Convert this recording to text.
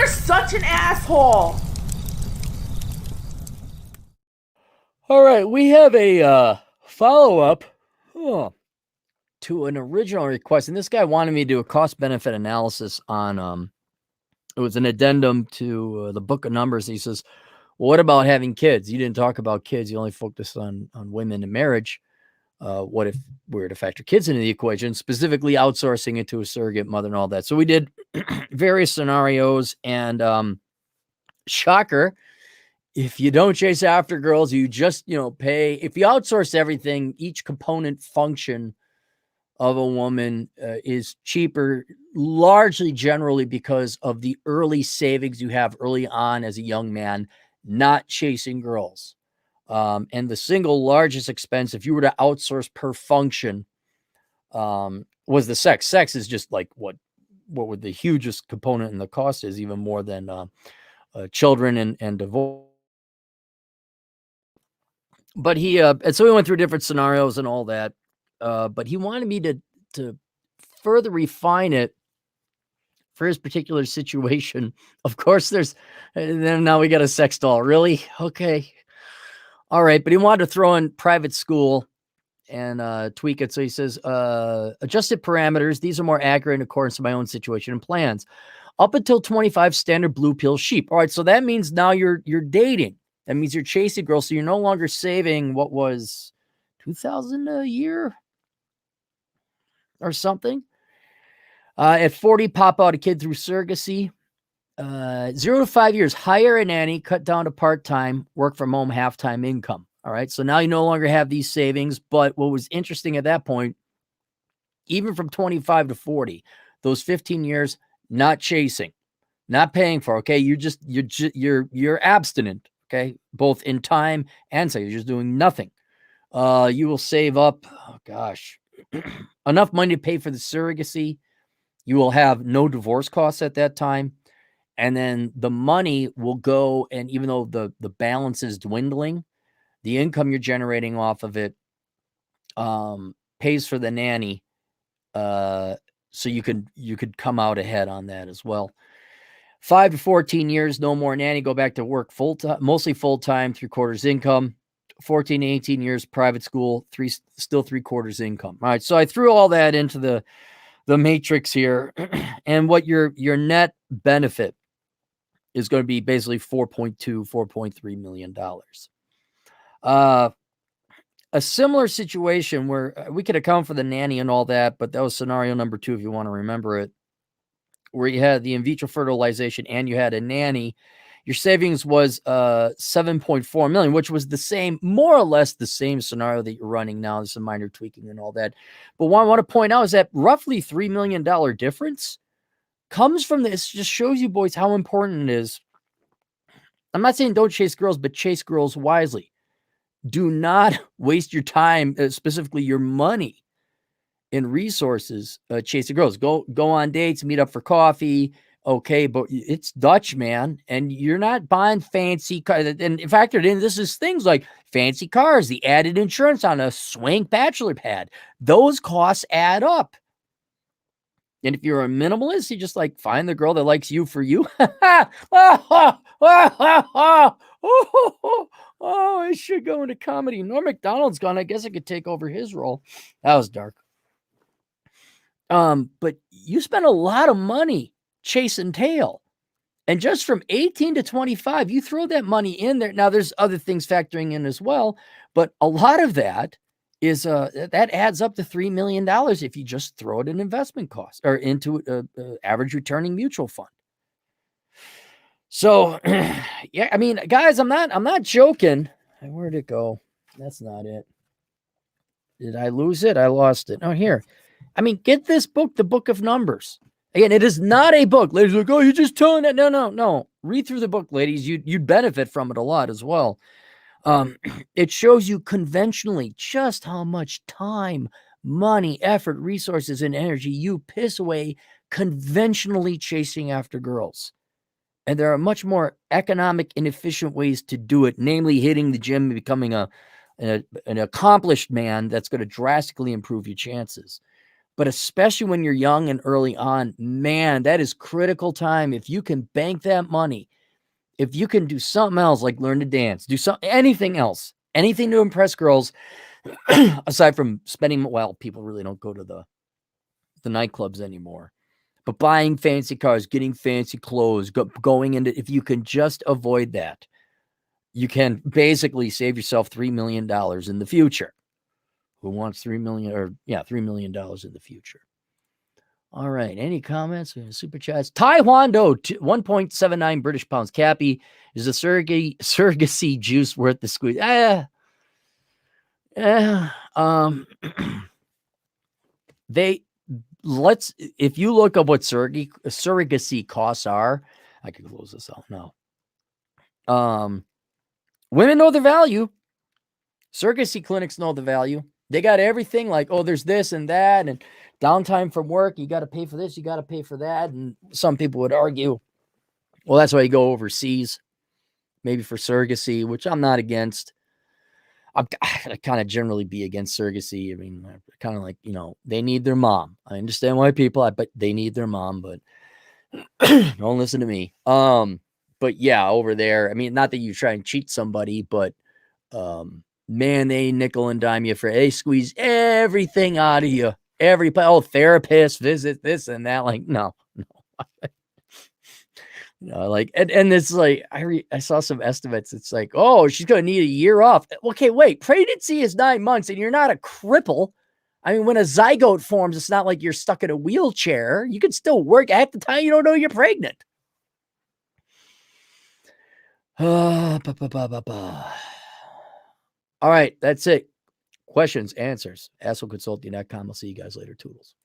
You're such an asshole. All right, we have a follow-up to an original request, and this guy wanted me to do a cost-benefit analysis on it was an addendum to the Book of Numbers. He says, well, what about having kids? You didn't talk about kids. You only focused on women and marriage. What if we were to factor kids into the equation, specifically outsourcing it to a surrogate mother and all that? So we did various scenarios, and shocker, if you don't chase after girls, you just, pay. If you outsource everything, each component function of a woman is cheaper, largely generally because of the early savings you have early on as a young man, not chasing girls. And the single largest expense, if you were to outsource per function, was the sex. Sex is just like what would the hugest component in the cost is, even more than children and divorce. But he and so we went through different scenarios and all that. But he wanted me to further refine it for his particular situation. Of course, then now we got a sex doll. Really? Okay. All right. But he wanted to throw in private school and tweak it. So he says, adjusted parameters. These are more accurate in accordance to my own situation and plans. Up until 25, standard blue pill sheep. All right. So that means now you're dating. That means you're chasing girls. So you're no longer saving what was $2,000 a year or something. At 40, pop out a kid through surrogacy. 0 to 5 years, hire a nanny, cut down to part-time, work from home, half-time income. All right. So now you no longer have these savings. But what was interesting at that point, even from 25 to 40, those 15 years, not chasing, not paying for. Okay. You're abstinent. Okay. Both in time and so you're just doing nothing. You will save up, enough money to pay for the surrogacy. You will have no divorce costs at that time. And then the money will go, and even though the balance is dwindling, the income you're generating off of it pays for the nanny. So you could come out ahead on that as well. 5 to 14 years, no more nanny, go back to work full-time, mostly full-time, 3/4 income. 14 to 18 years, private school, still 3/4 income. All right. So I threw all that into the matrix here. And what your net benefit is going to be basically $4.3 million. A similar situation where we could account for the nanny and all that, but that was scenario number 2, if you want to remember it, where you had the in vitro fertilization and you had a nanny. Your savings was $7.4 million, which was the same, more or less the same scenario that you're running now. There's some minor tweaking and all that. But what I want to point out is that roughly $3 million difference comes from this. Just shows you, boys, how important it is. I'm not saying don't chase girls, but chase girls wisely. Do not waste your time, specifically your money and resources, chasing girls. Go on dates, meet up for coffee. Okay, but it's Dutch, man, and you're not buying fancy cars. And factored in, this is things like fancy cars, the added insurance on a swank bachelor pad. Those costs add up. And if you're a minimalist, you just like find the girl that likes you for you. Oh, I should go into comedy. Norm Macdonald's gone. I guess I could take over his role. That was dark. But you spend a lot of money chasing tail. And just from 18 to 25, you throw that money in there. Now, there's other things factoring in as well, but a lot of that is that adds up to $3 million if you just throw it in investment costs or into average returning mutual fund. So, yeah, I mean, guys, I'm not joking. Where'd it go? That's not it. Did I lose it? I lost it. Oh, here. I mean, get this book, The Book of Numbers. Again, it is not a book. Ladies are like, oh, you're just telling that. No. Read through the book, ladies. You'd benefit from it a lot as well. It shows you conventionally just how much time, money, effort, resources, and energy you piss away conventionally chasing after girls. And there are much more economic and efficient ways to do it, namely hitting the gym and becoming an accomplished man that's going to drastically improve your chances. But especially when you're young and early on, man, that is critical time. If you can bank that money, if you can do something else, like learn to dance, do anything else, anything to impress girls, aside from spending, well, people really don't go to the nightclubs anymore. But buying fancy cars, getting fancy clothes, going into, if you can just avoid that, you can basically save yourself $3 million in the future. Who wants $3 million in the future? All right. Any comments? Super chats. Taiwan Do 1.79 British pounds. Cappy, is the surrogacy juice worth the squeeze? If you look up what surrogacy costs are, I can close this out now. Women know the value. Surrogacy clinics know the value. They got everything like, oh, there's this and that, and downtime from work. You got to pay for this. You got to pay for that. And some people would argue, well, that's why you go overseas, maybe for surrogacy, which I'm not against. I kind of generally be against surrogacy. I mean, kind of like, they need their mom. I understand why but they need their mom, but don't listen to me. But yeah, over there, I mean, not that you try and cheat somebody, but, man, they nickel and dime you they squeeze everything out of you. Therapist visit, this and that. Like, no. Like, and it's like, I saw some estimates. It's like, oh, she's going to need a year off. Okay, wait, pregnancy is 9 months and you're not a cripple. I mean, when a zygote forms, it's not like you're stuck in a wheelchair. You can still work at the time you don't know you're pregnant. All right, that's it. Questions, answers, assholeconsulting.com. I'll see you guys later. Toodles.